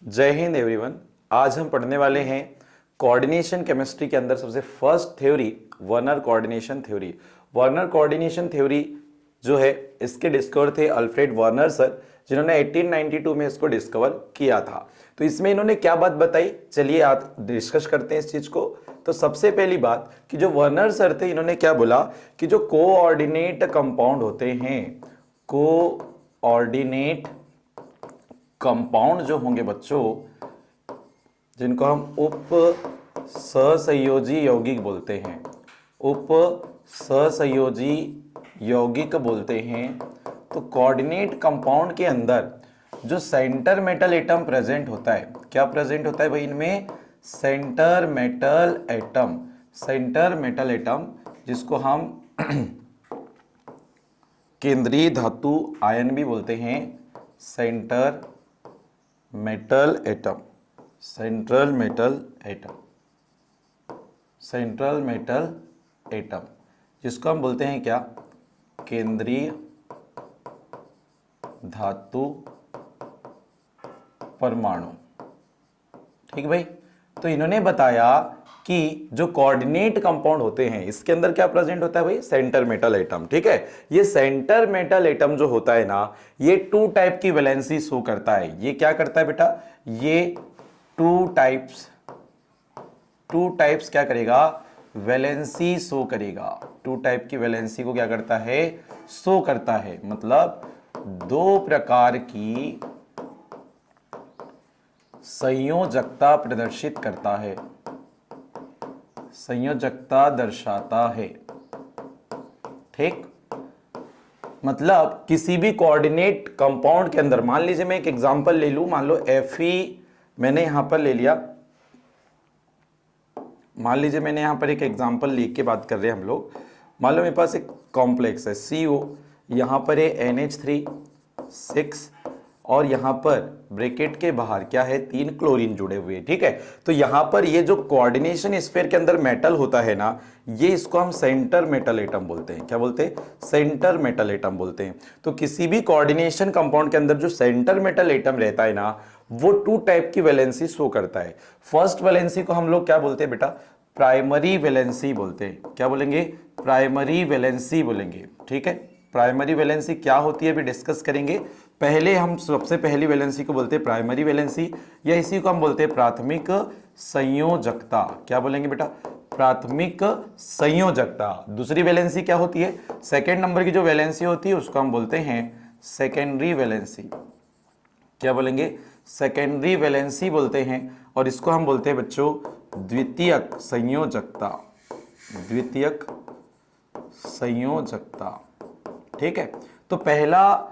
जय हिंद एवरीवन। आज हम पढ़ने वाले हैं कोऑर्डिनेशन केमिस्ट्री के अंदर सबसे first theory Werner coordination theory. Werner coordination theory जो है इसके डिस्कवर थे अल्फ्रेड वर्नर सर, जिन्होंने 1892 में इसको डिस्कवर किया था। तो इसमें इन्होंने क्या बात बताई, चलिए आज डिस्कस करते हैं इस चीज को। तो सबसे पहली बात कि जो वर्नर सर थे इन्होंने क्या बोला कि जो कोऑर्डिनेट कंपाउंड होते हैं, कोऑर्डिनेट कंपाउंड जो होंगे बच्चों, जिनको हम उप सहसंयोजी यौगिक बोलते हैं, उप सहसंयोजी यौगिक बोलते हैं। तो कोऑर्डिनेट कंपाउंड के अंदर जो सेंटर मेटल एटम प्रेजेंट होता है, क्या प्रेजेंट होता है भाई इनमें? Centre metal atom. Centre metal atom जिसको हम केंद्रीय धातु आयन भी बोलते हैं, centre metal atom, central metal atom, central metal atom जिसको हम बोलते हैं क्या? केंद्रीय धातु परमाणु। ठीक भाई। तो इन्होंने बताया कि जो कोऑर्डिनेट कंपाउंड होते हैं इसके अंदर क्या प्रेजेंट होता है भाई? Centre metal atom. ठीक है। ये सेंटर मेटल एटम जो होता है ना, ये टू टाइप की वैलेंसी शो करता है। ये क्या करता है बेटा? ये टू टाइप्स क्या करेगा? वैलेंसी शो करेगा। टू टाइप की वैलेंसी को क्या करता है? शो करता है। मतलब दो प्रकार की संयोजकता प्रदर्शित करता है, संयोजकता दर्शाता है। ठीक। मतलब किसी भी कोऑर्डिनेट कंपाउंड के अंदर, मान लीजिए मैं एक एग्जांपल ले लूं, मान लो Fe मैंने यहां पर ले लिया, मान लीजिए मैंने यहां पर एक एग्जांपल लेके बात कर रहे हैं हम लोग। मान लो मेरे पास एक कॉम्प्लेक्स है CO, यहां पर है NH3 6 और यहां पर ब्रैकेट के बाहर क्या है? 3 क्लोरीन जुड़े हुए। ठीक है। तो यहां पर ये जो कोऑर्डिनेशन स्फीयर के अंदर मेटल होता है ना, ये इसको हम सेंटर मेटल एटम बोलते हैं। क्या बोलते हैं? सेंटर मेटल एटम बोलते हैं। तो किसी भी कोऑर्डिनेशन कंपाउंड के अंदर जो सेंटर मेटल एटम रहता है ना, वो टू टाइप की वैलेंसी शो करता है। फर्स्ट वैलेंसी को हम लोग क्या बोलते हैं बेटा? प्राइमरी वैलेंसी बोलते हैं। क्या बोलेंगे? प्राइमरी वैलेंसी बोलेंगे। ठीक है। प्राइमरी वैलेंसी क्या होती है अभी डिस्कस करेंगे। पहले हम सबसे पहली वैलेंसी को बोलते हैं प्राइमरी वैलेंसी, या इसी को हम बोलते हैं प्राथमिक संयोजकता। क्या बोलेंगे बेटा? प्राथमिक संयोजकता। दूसरी वैलेंसी क्या होती है? सेकेंड नंबर की जो वैलेंसी होती है उसको हम बोलते हैं सेकेंडरी वैलेंसी। क्या बोलेंगे? सेकेंडरी वैलेंसी बोलते हैं। और इसको हम बोलते हैं बच्चों द्वितीयक संयोजकता, द्वितीयक संयोजकता। ठीक है। तो पहला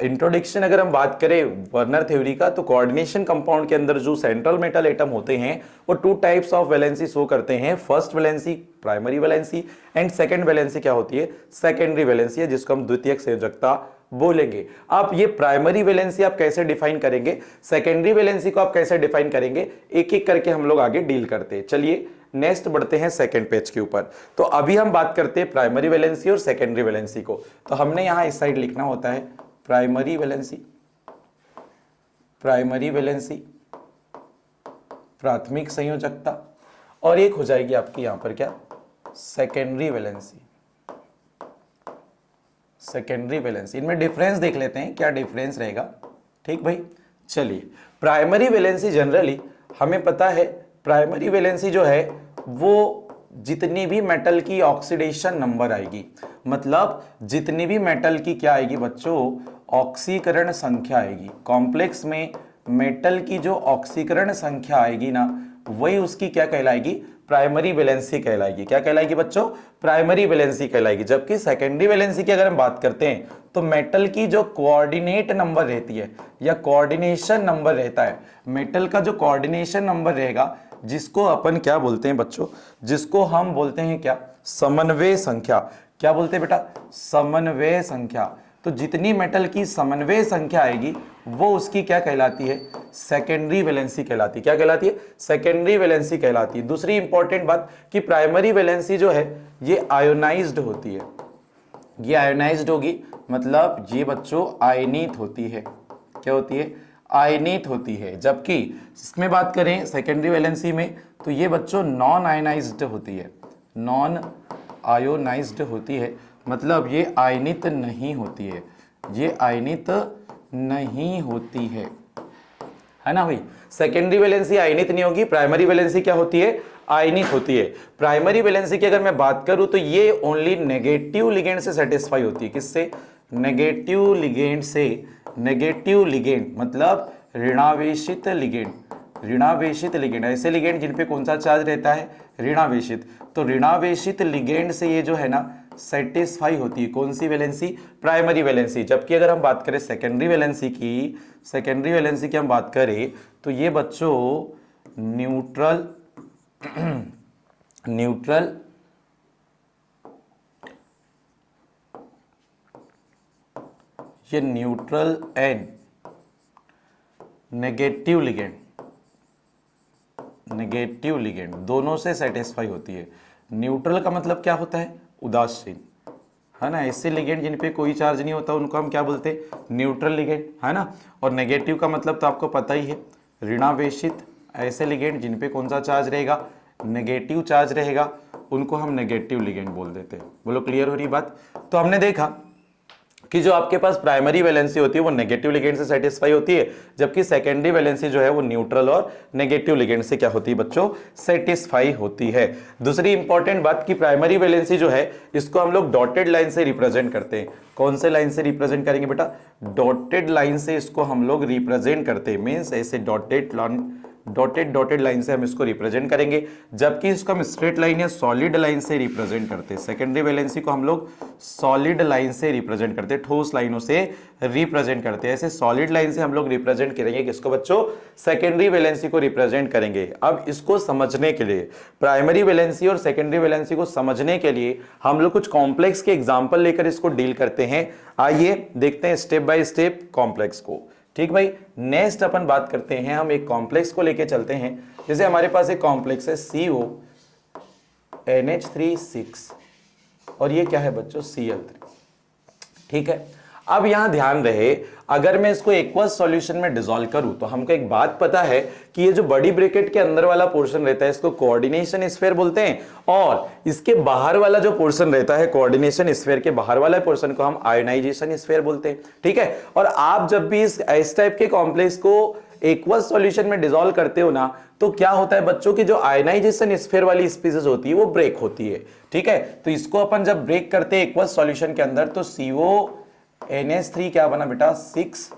इंट्रोडक्शन अगर हम बात करें वर्नर थ्योरी का, तो कोऑर्डिनेशन कंपाउंड के अंदर जो सेंट्रल मेटल एटम होते हैं वो two types of valency show करते हैं। First valency primary valency and second valency क्या होती है? सेकेंडरी वैलेंसी है, जिसको हम द्वितीयक संयोजकता बोलेंगे। आप ये प्राइमरी वैलेंसी आप कैसे डिफाइन करेंगे, सेकेंडरी वैलेंसी को आप कैसे डिफाइन करेंगे, एक एक करके हम लोग आगे डील करते हैं। चलिए नेक्स्ट बढ़ते हैं सेकंड पेज के ऊपर। तो अभी हम बात करते हैं प्राइमरी वैलेंसी और सेकेंडरी वैलेंसी को। तो हमने यहां इस साइड लिखना होता है प्राइमरी वैलेंसी, प्राइमरी वैलेंसी प्राथमिक संयोजकता, और एक हो जाएगी आपकी यहां पर क्या? Secondary valency, secondary valency. इनमें डिफरेंस देख लेते हैं, क्या डिफरेंस रहेगा। ठीक भाई। चलिए, प्राइमरी वैलेंसी जनरली हमें पता है, प्राइमरी वैलेंसी जो है वो जितनी भी मेटल की ऑक्सीडेशन नंबर आएगी, मतलब जितनी भी मेटल की क्या आएगी बच्चों? ऑक्सीकरण संख्या आएगी। कॉम्प्लेक्स में मेटल की जो ऑक्सीकरण संख्या आएगी ना, वही उसकी क्या कहलाएगी? प्राइमरी वैलेंसी कहलाएगी। क्या कहलाएगी बच्चों? प्राइमरी वैलेंसी कहलाएगी। जबकि सेकेंडरी वैलेंसी की अगर हम बात करते हैं तो मेटल की जो कोऑर्डिनेट नंबर रहती है या कोऑर्डिनेशन नंबर रहता है, मेटल का जो कोऑर्डिनेशन नंबर रहेगा, जिसको अपन क्या बोलते हैं बच्चों? जिसको हम बोलते हैं क्या? समन्वय संख्या। क्या बोलते हैं बेटा? समन्वय संख्या। तो जितनी मेटल की समन्वय संख्या आएगी वो उसकी क्या कहलाती है? सेकेंडरी वैलेंसी कहलाती है। क्या कहलाती है? सेकेंडरी वैलेंसी कहलाती है। दूसरी इंपॉर्टेंट बात कि प्राइमरी वैलेंसी जो है ये आयोनाइज्ड होती है। ये आयोनाइज्ड होगी, मतलब ये बच्चों आयनित होती है। क्या होती है? आयनित होती है, जबकि इसमें बात करें सेकेंडरी वैलेंसी में तो ये बच्चों नॉन आयनाइज्ड होती है, नॉन आयोनाइज्ड होती है, मतलब ये आयनित नहीं होती है, ये आयनित नहीं होती है ना भाई। सेकेंडरी वैलेंसी आयनित नहीं होगी, प्राइमरी वैलेंसी क्या होती है, आयनित होती है। प्राइमरी वैलेंसी की अगर मैं बात करूं तो ये ओनली नेगेटिव लिगेंड से सेटिस्फाई होती है, किससे, नेगेटिव लिगेंड से, नेगेटिव लिगेंड मतलब ऋणावेशित लिगेंड, ऋणावेशित लिगेंड, ऐसे लिगेंड जिन पे कौन सा चार्ज रहता है, ऋणावेशित, तो ऋणावेशित लिगेंड से ये जो है ना सेटिस्फाई होती है, कौन सी वैलेंसी, प्राइमरी वैलेंसी। जबकि अगर हम बात करें सेकेंडरी वैलेंसी की, सेकेंडरी वैलेंसी की हम बात करें तो ये बच्चों न्यूट्रल न्यूट्रल ये neutral and negative ligand, negative ligand दोनों से सेटिस्फाई होती है। न्यूट्रल का मतलब क्या होता है, उदासीन, है ना, ऐसे लिगेंड जिन पे कोई चार्ज नहीं होता उनको हम क्या बोलते हैं, न्यूट्रल लिगेंड, है ना। और नेगेटिव का मतलब तो आपको पता ही है, ऋणावेशित, ऐसे लिगेंड जिन पे कौन सा चार्ज रहेगा, नेगेटिव चार्ज रहेगा, उनको हम नेगेटिव लिगेंड बोल देते हैं। बोलो क्लियर हो रही बात। तो हमने देखा कि जो आपके पास प्राइमरी वैलेंसी होती है वो नेगेटिव लिगेंड से सेटिस्फाई होती है, जबकि सेकेंडरी वैलेंसी जो है वो न्यूट्रल और नेगेटिव लिगेंड से क्या होती है बच्चों, सेटिस्फाई होती है। दूसरी इंपॉर्टेंट बात कि प्राइमरी वैलेंसी जो है इसको हम लोग डॉटेड लाइन से रिप्रेजेंट करते हैं। कौन से लाइन से रिप्रेजेंट करेंगे बेटा, डॉटेड लाइन से इसको हम लोग रिप्रेजेंट करते हैं, मींस ऐसे डॉटेड लाइन से हम इसको रिप्रेजेंट करेंगे, जबकि इसको हम स्ट्रेट लाइन या सॉलिड लाइन से रिप्रेजेंट करते हैं। सेकेंडरी वैलेंसी को हम लोग सॉलिड लाइन से रिप्रेजेंट करते हैं, ठोस लाइनों से रिप्रेजेंट करते हैं। ऐसे सॉलिड लाइन से हम लोग रिप्रेजेंट करेंगे किसको बच्चों, सेकेंडरी वैलेंसी को रिप्रेजेंट करेंगे। अब इसको समझने के लिए, प्राइमरी वैलेंसी और सेकेंडरी वैलेंसी को समझने के लिए हम लोग कुछ कॉम्प्लेक्स के एग्जाम्पल लेकर इसको डील करते हैं। आइए देखते हैं स्टेप बाय स्टेप कॉम्प्लेक्स को। ठीक भाई, नेक्स्ट अपन बात करते हैं, हम एक कॉम्प्लेक्स को लेके चलते हैं। जैसे हमारे पास एक कॉम्प्लेक्स है CO NH3 6 और ये क्या है बच्चों, Cl3। ठीक है, अब यहां ध्यान रहे, अगर मैं इसको एक्वस सॉल्यूशन में डिसॉल्व करूं तो हमको एक बात पता है कि ये जो बड़ी ब्रैकेट के अंदर वाला पोर्शन रहता है इसको कोऑर्डिनेशन स्फीयर बोलते हैं, और इसके बाहर वाला जो पोर्शन रहता है कोऑर्डिनेशन स्फीयर के बाहर वाला पोर्शन को हम आयोनाइजेशन स्फीयर बोलते हैं। ठीक है, और आप जब भी इस टाइप के कॉम्प्लेक्स को एक्वस सॉल्यूशन में डिसॉल्व करते हो ना तो क्या होता है बच्चों की जो आयोनाइजेशन स्फीयर वाली स्पीसीज होती है वो ब्रेक होती है। ठीक है, तो इसको अपन जब ब्रेक करते हैं एक्वस सॉल्यूशन के अंदर तो CO NH3 क्या बना बेटा 6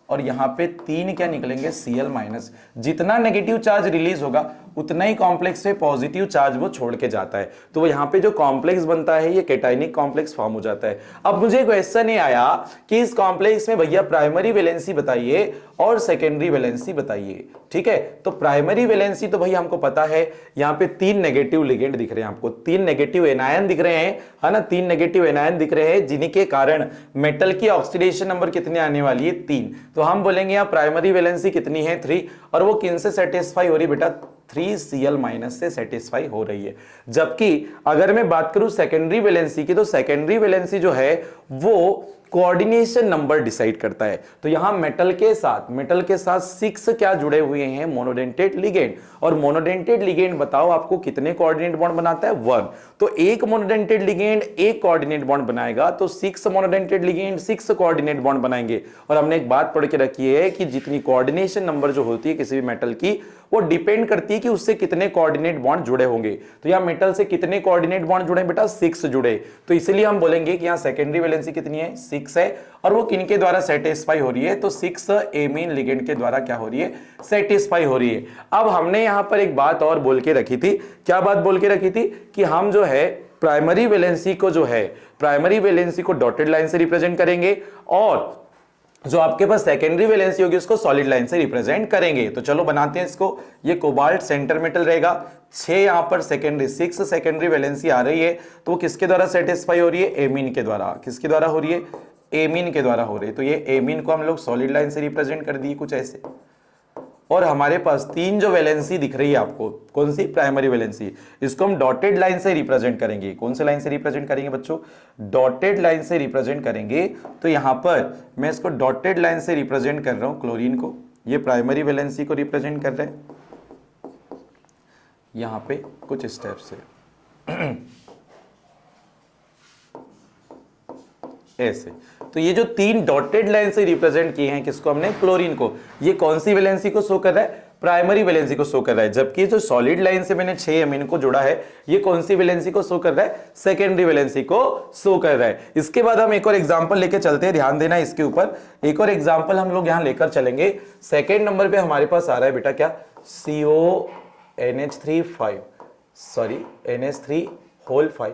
और यहां पे 3 क्या निकलेंगे Cl-। जितना नेगेटिव चार्ज रिलीज होगा उतना ही कॉम्प्लेक्स पे पॉजिटिव चार्ज वो छोड़ के जाता है, तो वो यहां पे जो कॉम्प्लेक्स बनता है ये कैटायनिक कॉम्प्लेक्स फॉर्म हो जाता है। अब मुझे क्वेश्चन ये आया कि इस कॉम्प्लेक्स में भैया प्राइमरी वैलेंसी बताइए और सेकेंडरी वैलेंसी बताइए। ठीक है, तो प्राइमरी वैलेंसी तो भाई हमको पता है, यहां पे 3 नेगेटिव लिगेंड दिख रहे हैं आपको, 3 नेगेटिव एनायन दिख रहे हैं, है ना, 3 नेगेटिव एनायन दिख रहे हैं जिनके कारण मेटल की ऑक्सीडेशन नंबर कितनी आने वाली है 3। तो हम बोलेंगे यहाँ प्राइमरी वैलेंसी कितनी है 3, और वो किन से सेटिस्फाई हो रही है बेटा 3Cl- से सेटिस्फाई हो रही है। जबकि अगर मैं बात करूं सेकेंडरी वैलेंसी की तो सेकेंडरी वैलेंसी जो है वो कोऑर्डिनेशन नंबर डिसाइड करता है। तो यहां मेटल के साथ 6 क्या जुड़े हुए हैं, मोनोडेंटेड लिगेंड, और मोनोडेंटेड लिगेंड बताओ आपको कितने कोऑर्डिनेट बॉन्ड बनाता है 1। तो एक मोनोडेंटेड लिगेंड एक कोऑर्डिनेट बॉन्ड बनाएगा तो 6 मोनोडेंटेड लिगेंड 6 कोऑर्डिनेट बॉन्ड बनाएंगे। और हमने एक बात पढ़ के रखी है कि जितनी कोऑर्डिनेशन नंबर जो होती है किसी भी मेटल की वो डिपेंड करती है कि उससे कितने कोऑर्डिनेट बॉन्ड जुड़े होंगे। तो यहां मेटल से कितने कोऑर्डिनेट बॉन्ड जुड़े बेटा 6 जुड़े, तो इसलिए हम बोलेंगे कि यहां सेकेंडरी वैलेंसी कितनी है 6 है, और वो किनके द्वारा सेटिस्फाई हो रही है तो 6 एमीन लिगेंड के द्वारा क्या हो रही है, सेटिस्फाई हो रही है। अब हमने यहां पर एक बात और बोल के रखी थी, क्या बात बोल के रखी थी कि हम जो है प्राइमरी वैलेंसी को डॉटेड लाइन से रिप्रेजेंट करेंगे और जो आपके पास सेकेंडरी वैलेंसी होगी उसको सॉलिड लाइन से रिप्रेजेंट करेंगे। तो चलो बनाते हैं इसको। ये कोबाल्ट सेंटर मेटल रहेगा, 6 यहां पर सेकेंडरी 6 सेकेंडरी वैलेंसी आ रही है, तो वो किसके द्वारा सेटिस्फाई हो रही है, एमीन के द्वारा। किसके द्वारा हो रही है, एमीन के द्वारा हो रही है। तो ये एमीन को हम लोग सॉलिड लाइन से रिप्रेजेंट कर दिए कुछ ऐसे। और हमारे पास 3 जो वैलेंसी दिख रही है आपको, कौन सी, प्राइमरी वैलेंसी, इसको हम डॉटेड लाइन से रिप्रेजेंट करेंगे। कौन से लाइन से रिप्रेजेंट करेंगे बच्चों, डॉटेड लाइन से रिप्रेजेंट करेंगे। तो यहां पर मैं इसको डॉटेड लाइन से रिप्रेजेंट कर रहा हूं क्लोरीन को, ये प्राइमरी वैलेंसी को रिप्रेजेंट कर रहे हैं यहां पे कुछ स्टेप से ऐसे। तो ये जो 3 डॉटेड लाइन से रिप्रेजेंट किए हैं किसको हमने, क्लोरीन को, ये कौन सी वैलेंसी को शो कर रहा है, प्राइमरी वैलेंसी को शो कर रहा है। जबकि जो सॉलिड लाइन से मैंने 6 अमीन को जोड़ा है ये कौन सी वैलेंसी को शो कर रहा है, सेकेंडरी वैलेंसी को शो कर रहा है। इसके बाद हम एक और एग्जांपल लेके चलते हैं, ध्यान देना इसके ऊपर। एक और एग्जांपल हम लोग यहां लेकर चलेंगे। सेकेंड नंबर पे हमारे पास आ रहा है बेटा क्या, NH3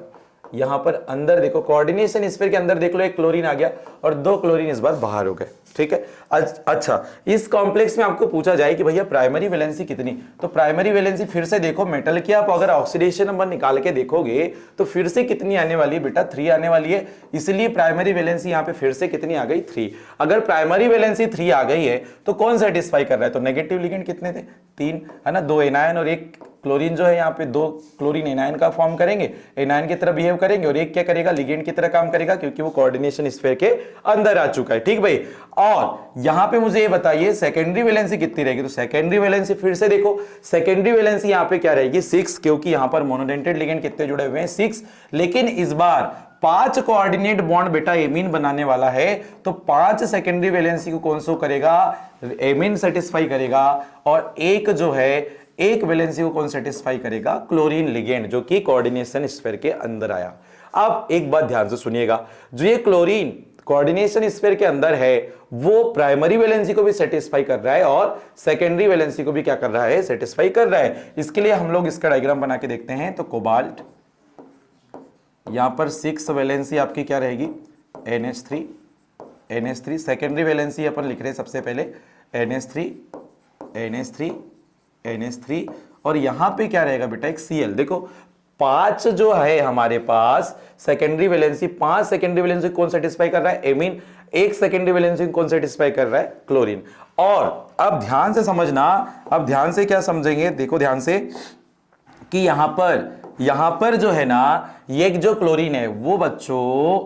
यहां पर अंदर देखो कोऑर्डिनेशन स्फीयर के अंदर देख लो एक क्लोरीन आ गया और 2 क्लोरीन इस बार बाहर हो गए। ठीक है, अच्छा इस कॉम्प्लेक्स में आपको पूछा जाए कि भैया प्राइमरी वैलेंसी कितनी, तो प्राइमरी वैलेंसी फिर से देखो मेटल की आप अगर ऑक्सीडेशन नंबर निकाल के देखोगे तो फिर से कितनी आने वाली है बेटा, 3 आने वाली है। इसलिए प्राइमरी वैलेंसी यहां पे फिर से कितनी आ गई, 3। अगर प्राइमरी वैलेंसी 3 आ गई है तो कौन सेटिस्फाई कर रहा है, तो नेगेटिव लिगेंड कितने थे, 3 है ना, 2 एनायन और 1 क्लोरीन जो है यहाँ पे 2 क्लोरीन एनायन का फॉर्म करेंगे, एनायन की तरह बिहेव करेंगे और एक क्या करेगा, लिगेंड की तरह काम करेगा क्योंकि वो कोऑर्डिनेशन स्फीयर के अंदर आ चुका है। ठीक भाई, और यहां पे मुझे ये बताइए सेकेंडरी वैलेंसी कितनी रहेगी, तो सेकेंडरी वैलेंसी फिर से देखो, सेकेंडरी वैलेंसी यहां पे क्या रहेगी, 6, क्योंकि यहां पर मोनोडेंटेड लिगेंड कितने जुड़े हुए हैं, 6। लेकिन इस बार 5 कोऑर्डिनेट बॉन्ड बेटा एमीन बनाने वाला है, तो 5 सेकेंडरी वैलेंसी को कौन सो करेगा, एमीन सेटिस्फाई करेगा, और एक जो है एक वैलेंसी को कौन सेटिस्फाई करेगा, क्लोरीन लिगेंड, जो कि कोऑर्डिनेशन स्फीयर के अंदर आया। अब एक बात ध्यान से सुनिएगा, जो ये क्लोरीन कोऑर्डिनेशन स्फीयर के अंदर है वो प्राइमरी वैलेंसी को भी सेटिस्फाई कर रहा है और सेकेंडरी वैलेंसी को भी क्या कर रहा है, सेटिस्फाई कर रहा है। इसके लिए हम लोग इसका डायग्राम बना के देखते हैं। तो कोबाल्ट, यहां पर 6 वैलेंसी आपकी क्या रहेगी, NH3, सेकेंडरी वैलेंसी अपन लिख रहे हैं सबसे पहले NH3, और यहां पे क्या रहेगा बेटा, एक Cl। देखो 5 जो है हमारे पास सेकेंडरी वैलेंसी, 5 सेकेंडरी वैलेंसी कौन सेटिस्फाई कर रहा है, एमीन, 1 सेकेंडरी वैलेंसी कौन सेटिस्फाई कर रहा है, क्लोरीन। और अब ध्यान से समझना, अब ध्यान से क्या समझेंगे, देखो ध्यान से कि यहां पर जो है ना ये जो क्लोरीन है वो बच्चों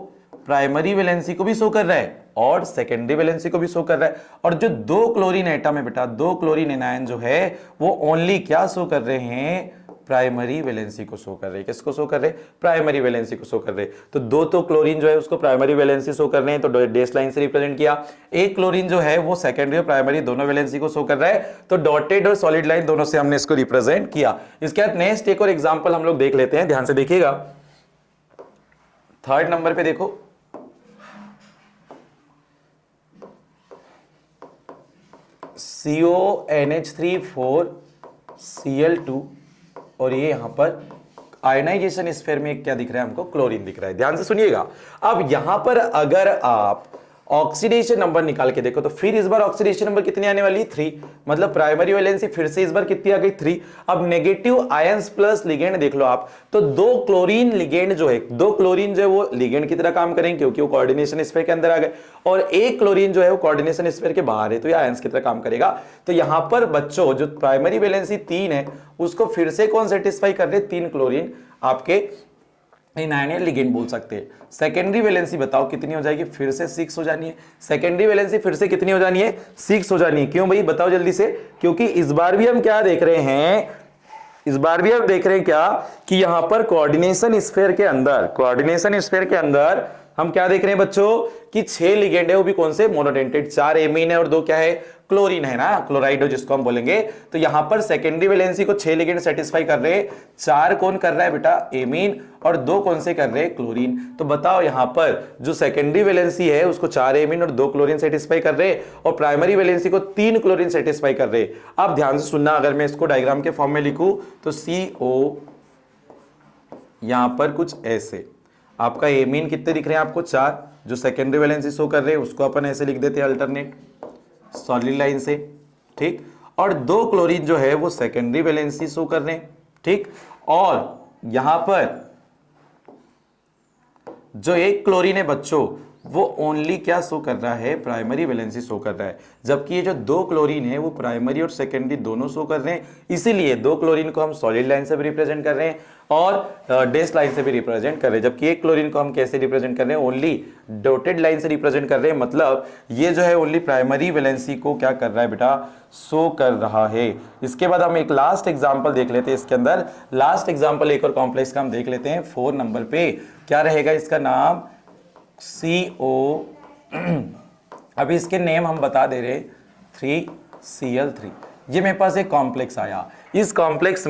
प्राइमरी वैलेंसी को भी शो कर रहा है और सेकेंडरी वैलेंसी को भी शो कर रहा है। और जो 2 क्लोरीन एटम है बेटा, 2 क्लोरीन एनायन जो है वो ओनली क्या शो कर रहे हैं, प्राइमरी वैलेंसी को शो कर रहे हैं। किसको शो कर रहे हैं, प्राइमरी वैलेंसी को शो कर रहे हैं। तो 2 तो क्लोरीन जो है उसको प्राइमरी वैलेंसी शो कर रहे हैं, तो डैश लाइन से रिप्रेजेंट किया। एक क्लोरीन जो है वो सेकेंडरी और प्राइमरी दोनों वैलेंसी को शो कर रहा है, तो डॉटेड और सॉलिड लाइन दोनों से हमने इसको रिप्रेजेंट किया। इसके बाद नेक्स्ट एक और एग्जांपल हम लोग देख लेते हैं, ध्यान से देखिएगा। 3rd नंबर पे देखो, CONH3,4Cl2, और ये यहां पर आयनाइजेशन स्फीयर में क्या दिख रहा है हमको, क्लोरीन दिख रहा है। ध्यान से सुनिएगा, अब यहां पर अगर आप ऑक्सीडेशन नंबर निकाल के देखो तो फिर इस बार ऑक्सीडेशन नंबर कितनी आने वाली है, 3। मतलब प्राइमरी वैलेंसी फिर से इस बार कितनी आ गई, 3। अब नेगेटिव आयंस प्लस लिगेंड देख लो आप, तो 2 क्लोरीन लिगेंड जो है, 2 क्लोरीन जो है वो लिगेंड की तरह काम करेंगे क्योंकि वो कोऑर्डिनेशन स्फीयर के अंदर आ गए, और एक क्लोरीन जो है वो कोऑर्डिनेशन स्फीयर के बाहर है तो ये आयंस की तरह काम करेगा। तो यहां पर बच्चों जो प्राइमरी वैलेंसी 3 है उसको फिर से कौन सेटिस्फाई कर रहे, 3 क्लोरीन आपके एनायन लिगेंड बोल सकते हैं। सेकेंडरी वैलेंसी बताओ कितनी हो जाएगी, फिर से 6 हो जानी है। सेकेंडरी वैलेंसी फिर से कितनी हो जानी है, 6 हो जानी है। क्यों भाई बताओ जल्दी से, क्योंकि इस बार भी हम क्या देख रहे हैं, इस बार भी हम देख रहे हैं क्या कि यहां पर कोऑर्डिनेशन स्फीयर के अंदर हम क्या देख रहे हैं बच्चों कि 6 लिगेंड है, वो भी कौन से, मोनोडेंटेड, 4 एमीन है और 2 क्या है, क्लोरीन है ना, क्लोराइड जिसको हम बोलेंगे। तो यहां पर सेकेंडरी वैलेंसी को 6 लिगेंड सेटिस्फाई कर रहे हैं, 4 कौन कर रहा है बेटा, एमीन, और 2 कौन से कर रहे हैं, क्लोरीन। तो बताओ यहां पर जो सेकेंडरी वैलेंसी है उसको 4 एमीन और 2 क्लोरीन सेटिस्फाई कर रहे हैं, और प्राइमरी वैलेंसी को 3 क्लोरीन सेटिस्फाई कर रहे हैं। अब ध्यान से सुनना, अगर मैं इसको डायग्राम के फॉर्म में लिखूं तो CO यहां पर कुछ ऐसे, आपका एमीन कितने दिख रहे हैं आपको, 4, जो सेकेंडरी वैलेंसी शो कर रहे हैं उसको अपन ऐसे लिख देते हैं अल्टरनेट सॉलिड लाइन से, ठीक। और 2 क्लोरीन जो है वो सेकेंडरी वैलेंसी शो कर रहे हैं, ठीक। और यहां पर जो एक क्लोरीन है बच्चों वो ओनली क्या शो कर रहा है, प्राइमरी वैलेंसी शो कर रहा है, जबकि ये जो 2 क्लोरीन है वो प्राइमरी और सेकेंडरी दोनों शो कर रहे हैं। इसीलिए 2 क्लोरीन को हम सॉलिड लाइन से भी रिप्रेजेंट कर रहे हैं और डैश लाइन से भी रिप्रेजेंट कर रहे हैं, जबकि एक क्लोरीन को हम कैसे रिप्रेजेंट कर रहे हैं, ओनली डॉटेड लाइन से रिप्रेजेंट कर रहे हैं। मतलब ये जो है ओनली प्राइमरी वैलेंसी को क्या कर रहा है बेटा, शो कर रहा है। इसके बाद हम एक लास्ट एग्जांपल देख लेते हैं, इसके अंदर लास्ट एग्जांपल एक और कॉम्प्लेक्स का हम देख लेते हैं 4 नंबर पे। क्या रहेगा इसका नाम, CO अभी इसके नेम हम बता दे रहे 3Cl3। ये मेरे पास एक कॉम्प्लेक्स आया, इस कॉम्प्लेक्स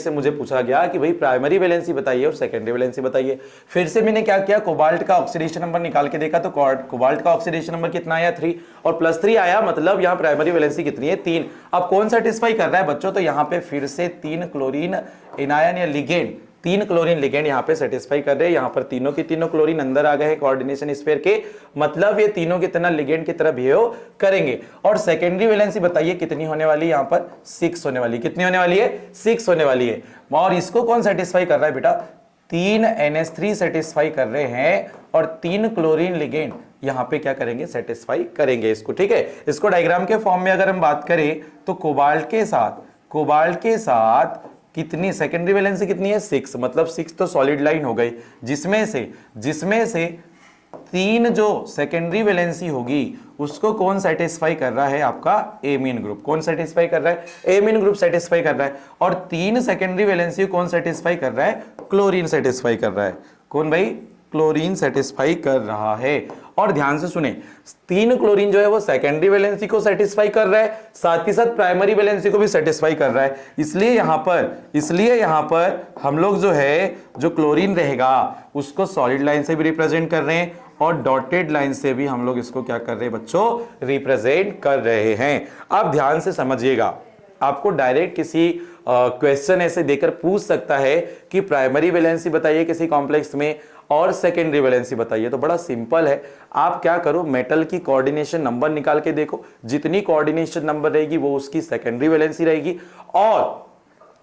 से मुझे पूछा गया कि भाई प्राइमरी वैलेंसी बताइए और सेकेंडरी वैलेंसी बताइए। फिर से मैंने क्या किया, कोबाल्ट का ऑक्सीडेशन नंबर निकाल के देखा, तो कोबाल्ट का ऑक्सीडेशन नंबर कितना आया 3 और +3 आया, मतलब यहाँ प्राइमरी वैलेंसी कितनी है 3। अब कौन सेटिस्फाई कर रहा है बच्चों, तो यहाँ पे फिर से 3 क्लोरीन एनायन या लिगेंड, 3 क्लोरीन लिगेंड यहाँ पे सेटिस्फाई कर रहे हैं। यहाँ पर तीनों की तीनों क्लोरीन अंदर आ गए हैं कोऑर्डिनेशन स्फीयर के, मतलब ये तीनों कितना लिगेंड की तरह बिहेव करेंगे। और सेकेंडरी वैलेंसी बताइए कितनी होने वाली है, यहाँ पर 6 होने वाली, कितनी होने वाली है 6 होने वाली है। और इसको कौन सेटिस्फाई कर रहा है बेटा, 3 NH3 सेटिस्फाई कर रहे हैं और 3 क्लोरीन लिगेंड यहां पे क्या करेंगे, सेटिस्फाई करेंगे इसको। ठीक है, इसको डायग्राम के फॉर्म में अगर हम बात करें तो कोबाल्ट के साथ कितनी सेकेंडरी वैलेंसी कितनी है 6, मतलब 6 तो सॉलिड लाइन हो गई, जिसमें से 3 जो सेकेंडरी वैलेंसी होगी उसको कौन सेटिस्फाई कर रहा है, आपका एमीन ग्रुप। कौन सेटिस्फाई कर रहा है, एमीन ग्रुप सेटिस्फाई कर रहा है। और 3 सेकेंडरी वैलेंसी कौन सेटिस्फाई कर रहा है, क्लोरीन सेटिस्फाई कर रहा है। कौन भाई, क्लोरीन सेटिस्फाई कर रहा है। और ध्यान से सुने, 3 क्लोरीन जो है वो सेकेंडरी वैलेंसी को सेटिस्फाई कर रहा है, साथ ही साथ प्राइमरी वैलेंसी को भी सेटिस्फाई कर रहा है। इसलिए यहां पर हम लोग जो है, जो क्लोरीन रहेगा उसको सॉलिड लाइन से भी रिप्रेजेंट कर रहे हैं और डॉटेड लाइन से भी हम लोग इसको क्या कर रहे हैं बच्चों, रिप्रेजेंट कर रहे हैं। अब ध्यान से समझिएगा, आपको डायरेक्ट किसी क्वेश्चन ऐसे देकर पूछ सकता है कि प्राइमरी वैलेंसी बताइए किसी कॉम्प्लेक्स में और सेकेंडरी वैलेंसी बताइए, तो बड़ा सिंपल है। आप क्या करो, मेटल की कोऑर्डिनेशन नंबर निकाल के देखो, जितनी कोऑर्डिनेशन नंबर रहेगी वो उसकी सेकेंडरी वैलेंसी रहेगी। और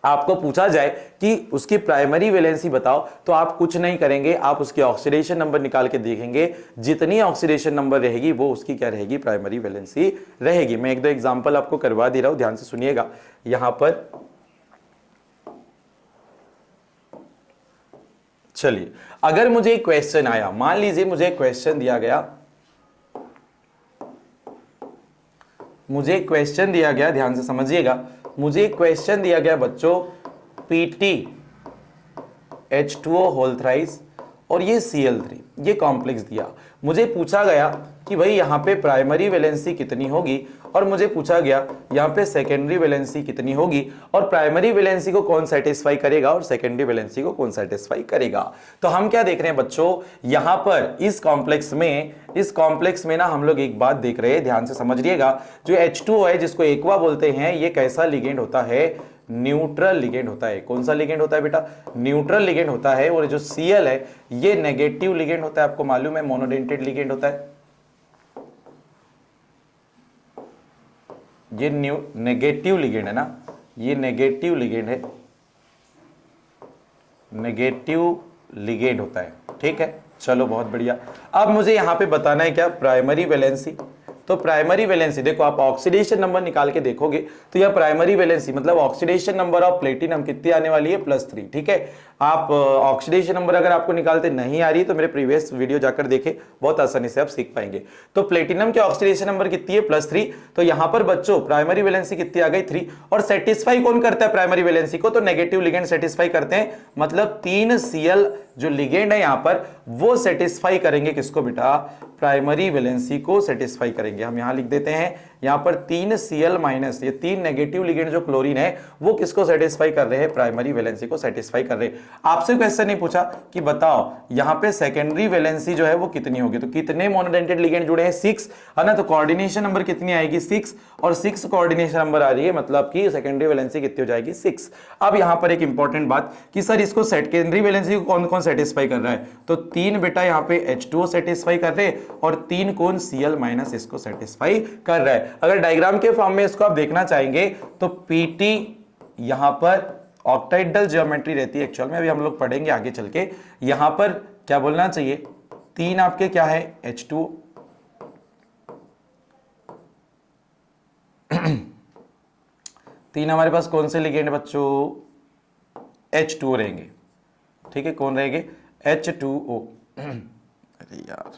आपको पूछा जाए कि उसकी प्राइमरी वैलेंसी बताओ, तो आप कुछ नहीं करेंगे, आप उसकी ऑक्सीडेशन नंबर निकाल के देखेंगे, जितनी ऑक्सीडेशन नंबर रहेगी वो उसकी क्या रहेगी, प्राइमरी वैलेंसी रहेगी। मैं 1-2 एग्जांपल आपको करवा दे रहा हूं, ध्यान से सुनिएगा। यहां पर चलिए, अगर मुझे एक क्वेश्चन आया, मान लीजिए मुझे एक क्वेश्चन दिया गया, ध्यान से समझिएगा, मुझे एक क्वेश्चन दिया गया बच्चों, PtH2O होल थ्राइस और ये Cl3, ये कॉम्प्लेक्स दिया। मुझे पूछा गया कि भाई यहाँ पे प्राइमरी वैलेंसी कितनी होगी और मुझे पूछा गया यहाँ पे सेकेंडरी वैलेंसी कितनी होगी और प्राइमरी वैलेंसी को कौन सेटिस्फाई करेगा और सेकेंडरी वैलेंसी को कौन सेटिस्फाई करेगा। तो हम क्या देख रहे हैं बच्चों, यहाँ पर इस कॉम्प्लेक्स में ना हम लोग एक बात देख रहे हैं, ध्यान से समझिएगा। जो H2O है जिसको एक्वा बोलते हैं, ये कैसा लिगेंड होता है, न्यूट्रल लिगेंड होता है। कौन सा लिगेंड होता है बेटा, न्यूट्रल लिगेंड होता है। और जो Cl है ये नेगेटिव लिगेंड होता है, आपको मालूम है मोनोडेंटेड लिगेंड होता है। ये नेगेटिव लिगेंड है ना, ये नेगेटिव लिगेंड है, नेगेटिव लिगेंड होता है। ठीक है, चलो बहुत बढ़िया। अब मुझे यहां पे बताना है क्या, प्राइमरी वैलेंसी। तो प्राइमरी वैलेंसी देखो, आप ऑक्सीडेशन नंबर निकाल के देखोगे तो यह प्राइमरी वैलेंसी मतलब ऑक्सीडेशन नंबर ऑफ प्लेटिनम कितनी आने वाली है, +3। ठीक है, आप ऑक्सीडेशन नंबर अगर आपको निकालते नहीं आ रही है तो मेरे प्रीवियस वीडियो जाकर देखें, बहुत आसानी से आप सीख पाएंगे। तो प्लेटिनम के ऑक्सीडेशन नंबर कितनी है, +3। तो यहां पर बच्चों प्राइमरी वैलेंसी कितनी आ गई, 3। और सेटिस्फाई कौन करता है प्राइमरी वैलेंसी को, तो नेगेटिव लिगेंड सेटिस्फाई करते हैं, मतलब 3 Cl जो लिगेंड है यहां पर वो सेटिस्फाई करेंगे किसको बेटा, प्राइमरी वैलेंसी को सेटिस्फाई करेंगे। हम यहां लिख देते हैं, यहां पर 3 Cl-, ये 3 नेगेटिव लिगेंड जो क्लोरीन है वो किसको सेटिस्फाई कर रहे हैं, प्राइमरी वैलेंसी को सेटिस्फाई कर रहे हैं। आपसे क्वेश्चन नहीं पूछा कि बताओ यहां पे सेकेंडरी वैलेंसी जो है वो कितनी होगी, तो कितने मोनोडेंटेड लिगेंड जुड़े हैं, 6 है ना, तो कोऑर्डिनेशन नंबर कितनी आएगी, 6। और 6 कोऑर्डिनेशन नंबर आ रही है, मतलब कि सेकेंडरी वैलेंसी कितनी हो जाएगी, 6। अब यहां पर एक इंपॉर्टेंट बात कि सर इसको सेकेंडरी वैलेंसी को कौन कौन सेटिस्फाई कर रहा है, तो 3 बेटा यहां पे H2O सेटिस्फाई कर रहे हैं और 3 कौन Cl- इसको सेटिस्फाई कर रहा है। अगर डायग्राम के फॉर्म में इसको आप देखना चाहेंगे तो Pt यहां पर ऑक्टाइडल ज्योमेट्री रहती है एक्चुअल में, अभी हम लोग पढ़ेंगे आगे चल के। यहां पर क्या बोलना चाहिए, तीन आपके क्या है H2O, तीन हमारे पास कौन से लिगेंड बच्चों, H2O रहेंगे, ठीक है, कौन रहेंगे H2O। अरे यार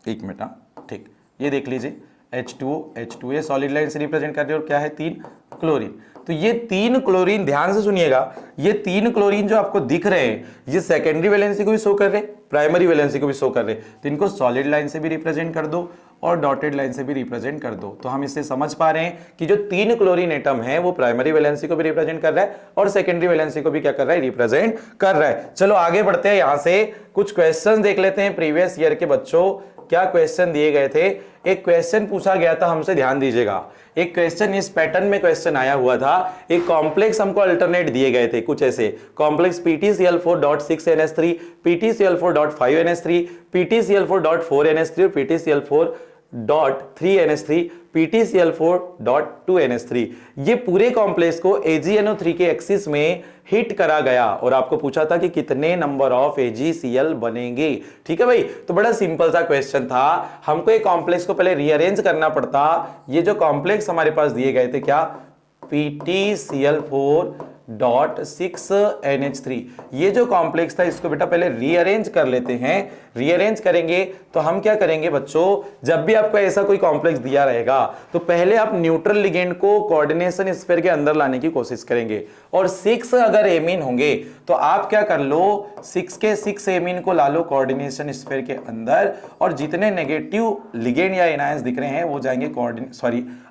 एक मिनट, ठीक, ये देख लीजिए H2O ये सॉलिड लाइन से रिप्रेजेंट कर रहे हो, और क्या है तीन क्लोरीन। तो ये तीन क्लोरीन, ध्यान से सुनिएगा, ये तीन क्लोरीन जो आपको दिख रहे हैं, ये सेकेंडरी वैलेंसी को भी शो कर रहे, प्राइमरी वैलेंसी को भी शो कर रहे, तो इनको सॉलिड लाइन से भी रिप्रेजेंट कर दो और डॉटेड लाइन से भी रिप्रेजेंट कर दो। तो हम इससे समझ पा रहे हैं कि जो तीन क्लोरीन एटम है वो प्राइमरी वैलेंसी को भी रिप्रेजेंट कर रहा है और सेकेंडरी वैलेंसी को भी क्या कर रहा है, रिप्रेजेंट कर रहा है। चलो आगे बढ़ते हैं, यहां से कुछ क्वेश्चन देख लेते हैं प्रीवियस ईयर के बच्चों, क्या क्वेश्चन दिए गए थे। एक क्वेश्चन पूछा गया था हमसे, ध्यान दीजिएगा, एक क्वेश्चन इस पैटर्न में क्वेश्चन आया हुआ था। एक कॉम्प्लेक्स हमको अल्टरनेट दिए गए थे कुछ ऐसे, कॉम्प्लेक्स PtCl4.6NH3, PtCl4.5NH3, PtCl4.4NH3 और PtCl4.3NH3, PtCl4.2NH3। ये पूरे कॉम्प्लेक्स को AgNO3 के एक्सिस में हिट करा गया और आपको पूछा था कि कितने नंबर ऑफ AgCl बनेंगे। ठीक है भाई, तो बड़ा सिंपल सा क्वेश्चन था, हमको एक कॉम्प्लेक्स को पहले रीअरेंज करना पड़ता। ये जो कॉम्प्लेक्स हमारे पास दिए गए थे क्या, PtCl4.6NH3, ये जो कॉम्प्लेक्स था इसको बेटा पहले रीअरेंज कर लेते हैं। रीअरेंज करेंगे तो हम क्या करेंगे बच्चों, जब भी आपको ऐसा कोई कॉम्प्लेक्स दिया रहेगा तो पहले आप न्यूट्रल लिगेंड को कोऑर्डिनेशन स्फीयर के अंदर लाने की कोशिश करेंगे, और 6 अगर एमीन होंगे तो आप क्या कर लो, 6 के 6 एमीन को ला लो कोऑर्डिनेशन स्फीयर के अंदर, और जितने नेगेटिव लिगेंड या एनायंस दिख रहे हैं वो जाएंगे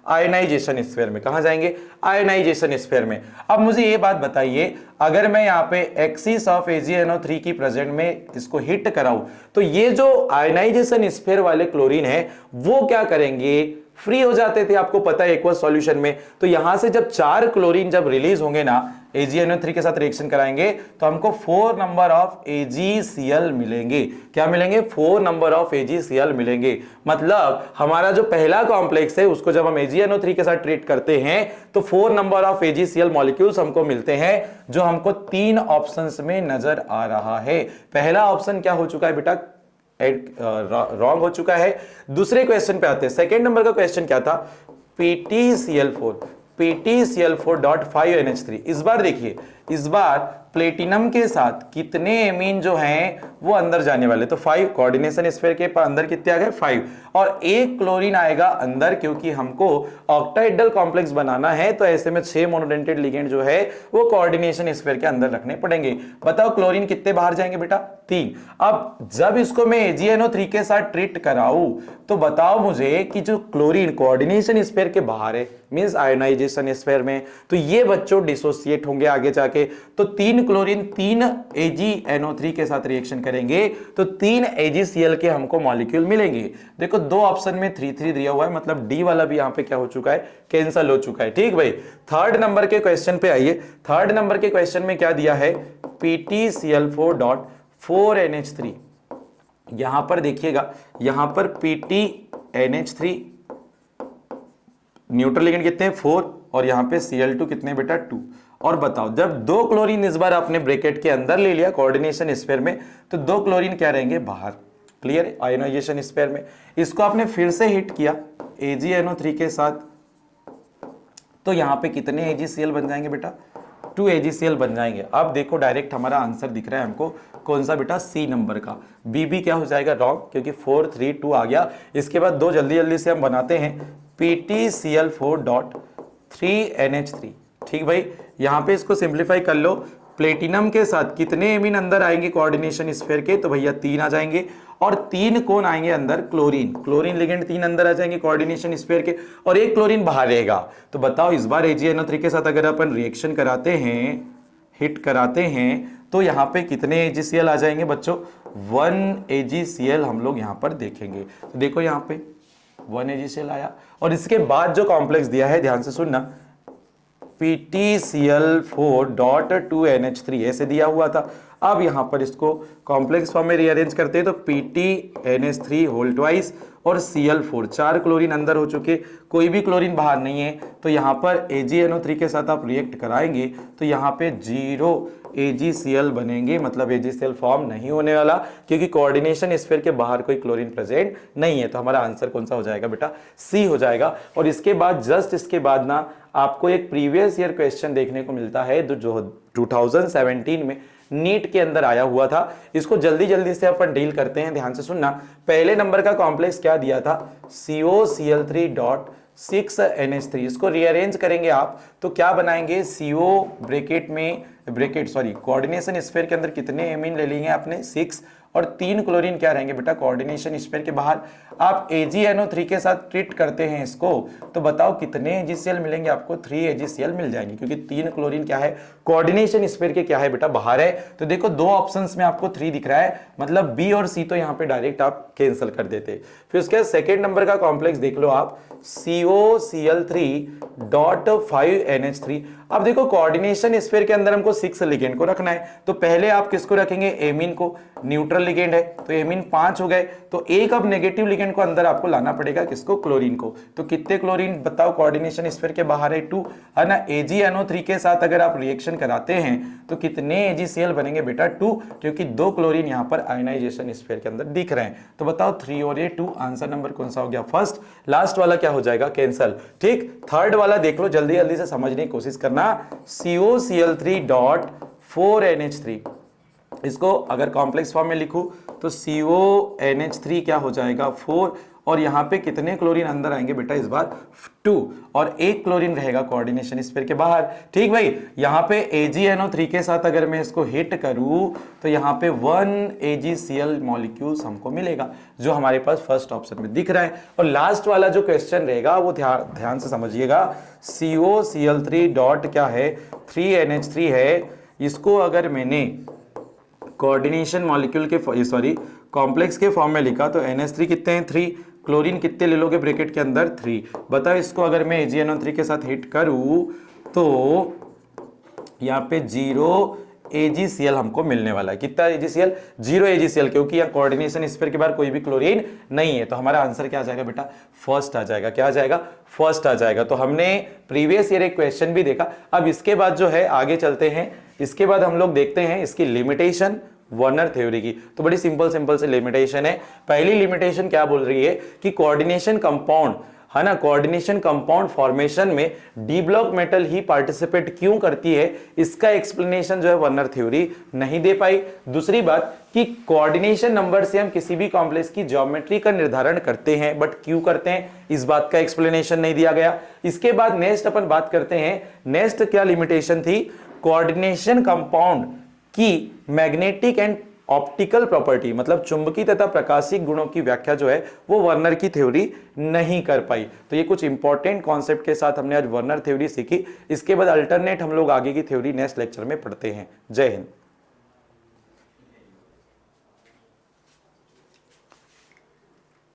आयनाइजेशन स्फीयर में। कहां जाएंगे, आयनाइजेशन स्फीयर में। अब मुझे ये बात बताइए, अगर मैं यहां पे एक्सिस ऑफ AgNO3 की प्रेजेंट में इसको हिट कराऊं तो ये जो आयनाइजेशन स्फीयर वाले क्लोरीन है वो क्या करेंगे, फ्री हो जाते थे, आपको पता है एक्वस सॉल्यूशन में। तो यहां से जब 4 क्लोरीन जब रिलीज होंगे ना, AgNO3 के साथ रिएक्शन कराएंगे तो हमको 4 नंबर ऑफ AgCl मिलेंगे। क्या मिलेंगे, 4 नंबर ऑफ AgCl मिलेंगे। मतलब हमारा जो पहला कॉम्प्लेक्स है उसको जब हम AgNO3 के साथ ट्रीट करते हैं तो 4 नंबर ऑफ AgCl मॉलिक्यूल्स हमको मिलते हैं, जो हमको 3 ऑप्शंस में नजर आ रहा है। पहला ऑप्शन क्या हो चुका है बेटा, रॉन्ग हो चुका है। दूसरे क्वेश्चन पे आते हैं, सेकेंड नंबर का क्वेश्चन क्या था, PtCl4.5NH3। इस बार देखिए, इस बार प्लेटिनम के साथ कितने एमीन जो हैं वो अंदर जाने वाले, तो 5, कोऑर्डिनेशन स्फीयर के अंदर कितने आ गए 5, और एक क्लोरीन आएगा अंदर, क्योंकि हमको ऑक्टाहेड्रल कॉम्प्लेक्स बनाना है तो ऐसे में 6 मोनोडेंटेड लिगेंड जो है वो कोऑर्डिनेशन स्फीयर के अंदर रखने पड़ेंगे। बताओ क्लोरीन कितने बाहर जाएंगे बेटा, 3। अब जब इसको मैं AgNO3 के साथ ट्रीट कराऊं तो बताओ मुझे कि जो क्लोरीन कोऑर्डिनेशन स्फीयर के बाहर है, मींस आयनाइजेशन स्फीयर में, तो ये बच्चों डिसोसिएट होंगे आगे जाके। तो 3 क्लोरीन 3 AgNO3 के साथ रिएक्शन करेंगे तो 3 AgCl के हमको मॉलिक्यूल मिलेंगे। देखो 2 ऑप्शन में 3 दिया हुआ है, मतलब डी वाला भी यहां पे क्या हो चुका है, कैंसिल हो चुका है। ठीक भाई, थर्ड नंबर के क्वेश्चन पे आइए। थर्ड नंबर के क्वेश्चन में क्या दिया है, PtCl4.4NH3। यहां पर देखिएगा, यहां पर PtNH3 न्यूट्रल लिगेंड कितने हैं 4, और यहां पे Cl2 कितने बेटा 2। और बताओ जब 2 क्लोरीन इस बार आपने ब्रैकेट के अंदर ले लिया कोऑर्डिनेशन स्फीयर में, तो 2 क्लोरीन क्या रहेंगे बाहर, क्लियर, आयनाइजेशन स्फीयर में। इसको आपने फिर से हिट किया AgNO3 के साथ, तो यहां पे कितने AgCl बन जाएंगे बेटा, 2 AgCl बन जाएंगे। अब देखो डायरेक्ट हमारा आंसर दिख रहा है हमको, कौन सा बेटा, सी नंबर का। बी क्या हो जाएगा, रॉन्ग, क्योंकि 4 3 2 आ गया। इसके बाद 2 जल्दी से हम बनाते हैं, PtCl4.3NH3। ठीक भाई, यहां पे इसको सिंप्लीफाई कर लो, प्लेटिनम के साथ कितने एमीन अंदर आएंगे कोऑर्डिनेशन स्फीयर के, तो भैया 3 आ जाएंगे, और 3 कौन आएंगे अंदर, क्लोरीन लिगेंड 3 अंदर आ जाएंगे कोऑर्डिनेशन स्फीयर के, और एक क्लोरीन बाहर रहेगा। तो बताओ इस बार AgNO3 के साथ अगर अपन रिएक्शन कराते हैं, हिट कराते हैं, तो यहां पे कितने AgCl आ जाएंगे बच्चों, 1 AgCl हम लोग यहां पर देखेंगे। तो देखो यहां पे 1 AgCl आया, और इसके बाद जो कॉम्प्लेक्स दिया है ध्यान से सुनना, PtCl4.2NH3 ऐसे दिया हुआ था। अब यहाँ पर इसको कॉम्प्लेक्स फॉर्म में रीअरेंज करते हैं तो PtNH3 होल ट्वाइस और Cl4, 4 क्लोरीन अंदर हो चुके, कोई भी क्लोरीन बाहर नहीं है, तो यहाँ पर AgNO3 के साथ आप रिएक्ट कराएंगे तो यहाँ पे 0 AgCl बनेंगे, मतलब AgCl फॉर्म नहीं होने वाला क्योंकि कोऑर्डिनेशन स्फीयर के बाहर कोई क्लोरीन प्रेजेंट नहीं है। तो हमारा आंसर कौन सा हो जाएगा बेटा, सी हो जाएगा। और इसके बाद जस्ट इसके बाद ना आपको एक प्रीवियस ईयर क्वेश्चन देखने को मिलता है जो 2017 में नीट के अंदर आया हुआ था। इसको जल्दी जल्दी से अपन डील करते हैं, ध्यान से सुनना। पहले नंबर का कॉम्प्लेक्स क्या दिया था, COCl3.6NH3। इसको रीअरेंज करेंगे आप तो क्या बनाएंगे, CO कोऑर्डिनेशन स्फीयर के अंदर कितने एमीन ले लेंगे आपने, 6, और 3 क्लोरीन क्या रहेंगे बेटा कोऑर्डिनेशन स्फीयर के बाहर। आप AgNO3 के साथ ट्रीट करते हैं इसको तो बताओ कितने AgCl मिलेंगे आपको, 3 AgCl मिल जाएंगे क्योंकि 3 क्लोरीन क्या है कोऑर्डिनेशन स्फीयर के क्या है बेटा बाहर है। तो देखो 2 ऑप्शंस में आपको 3 दिख रहा है, मतलब B और C तो यहाँ पे डायरेक्ट आप कैंसिल कर देते। फिर उसके बाद सेकेंड नंबर का कॉम्प्लेक्स देख लो आप, COCl3.5NH3। अब देखो कोऑर्डिनेशन स्फीयर के अंदर हमको 6 लिगेंड को रखना है तो पहले आप किसको रखेंगे, एमीन को, न्यूट्रल लिगेंड है तो एमीन 5 हो गए, तो एक अब नेगेटिव लिगेंड को अंदर आपको लाना पड़ेगा, किसको, क्लोरीन को। तो कितने क्लोरीन बताओ कोऑर्डिनेशन स्फीयर के बाहर है, 2 है ना। AgNO3 के साथ अगर आप रिएक्शन कराते हैं तो कितने AgCl बनेंगे बेटा, 2, क्योंकि 2 क्लोरीन यहां पर आयनाइजेशन स्फीयर के अंदर दिख रहे हैं। तो बताओ 3 और ये 2, आंसर नंबर कौन सा हो गया, फर्स्ट। लास्ट वाला क्या हो जाएगा, कैंसल। ठीक, थर्ड वाला देख लो, जल्दी जल्दी से समझने की कोशिश करना। COCl3.4NH3, इसको अगर कॉम्प्लेक्स फॉर्म में लिखूं तो CONH3 क्या हो जाएगा, 4, और यहां पे कितने क्लोरीन अंदर आएंगे बेटा इस बार, 2, और 1 क्लोरीन रहेगा कोऑर्डिनेशन स्फीयर के बाहर। ठीक भाई, यहां पे AgNO3 के साथ अगर मैं इसको हिट करूं तो यहां पे 1 AgCl मॉलिक्यूल्स हमको मिलेगा जो हमारे पास फर्स्ट ऑप्शन में दिख रहा है। और लास्ट वाला जो क्वेश्चन रहेगा वो ध्यान से समझिएगा, COCl3 डॉट क्या है, 3NH3 है। इसको अगर मैंने कोऑर्डिनेशन मॉलिक्यूल के कॉम्प्लेक्स के फॉर्म में लिखा तो NH3 कितने हैं, 3, क्लोरीन कितने ले लोगे ब्रैकेट के अंदर, 3। बताओ इसको अगर मैं AgNO3 के साथ हिट करूं तो यहाँ पे 0 AgCl हमको मिलने वाला है। कितना AgCl, 0 AgCl, क्योंकि यहाँ कोऑर्डिनेशन स्फीयर के बाहर कोई भी क्लोरीन नहीं है। तो हमारा आंसर क्या आ जाएगा बेटा, फर्स्ट आ जाएगा। क्या आ जाएगा, फर्स्ट आ जाएगा। तो हमने प्रीवियस ईयर एक क्वेश्चन भी देखा। अब इसके बाद जो है आगे चलते हैं, इसके बाद हम लोग देखते हैं इसकी लिमिटेशन वर्नर थ्योरी की। तो बड़ी सिंपल से लिमिटेशन है। पहली लिमिटेशन क्या बोल रही है कि कोऑर्डिनेशन कंपाउंड है ना, कोऑर्डिनेशन कंपाउंड फॉर्मेशन में डी ब्लॉक मेटल ही पार्टिसिपेट क्यों करती है, इसका एक्सप्लेनेशन जो है वर्नर थ्योरी नहीं दे पाई। दूसरी बात कि कोऑर्डिनेशन नंबर से हम किसी भी कॉम्प्लेक्स की ज्योमेट्री का निर्धारण करते हैं, बट क्यों करते हैं इस बात का एक्सप्लेनेशन नहीं दिया गया। इसके बाद नेक्स्ट अपन बात करते हैं, नेक्स्ट क्या लिमिटेशन थी, कोऑर्डिनेशन कंपाउंड की मैग्नेटिक एंड ऑप्टिकल प्रॉपर्टी, मतलब चुंबकीय तथा प्रकाशिक गुणों की व्याख्या जो है वो वर्नर की थ्योरी नहीं कर पाई। तो ये कुछ इंपॉर्टेंट कॉन्सेप्ट के साथ हमने आज वर्नर थ्योरी सीखी। इसके बाद अल्टरनेट हम लोग आगे की थ्योरी नेक्स्ट लेक्चर में पढ़ते हैं। जय हिंद।